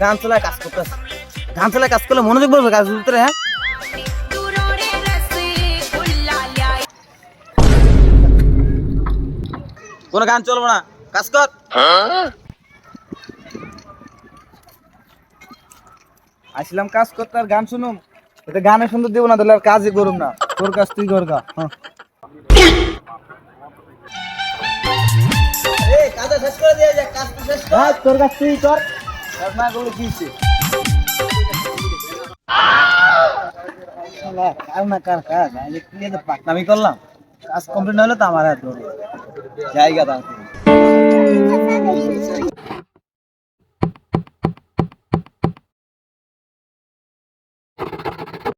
গান চলায় কাজ করতেছে। গান চলায় কাজ করলে মনোযোগ বলবে কাজের ভিতরে। হ্যাঁ, কোনো গান চলবো না, কাজ কর। আসলাম কাজ করতে আর গান শুনুম, এটা গানে সুন্দর দিব না, তাহলে আর কাজই করুম না। তোর কাজ তুই কর গা। হ্যাঁ, কাজটা শেষ করে দিয়ে যা, কাজটা শেষ কর। তোর কাজ তুই কর, কাজ না করলে কি হইছে? শালা, কাজ না কার কাজ, আমি কি এত পাকনামি করলাম? কাজ কমপ্লিট না হলে তো আমার হাত ধরবে জায়গা দাও।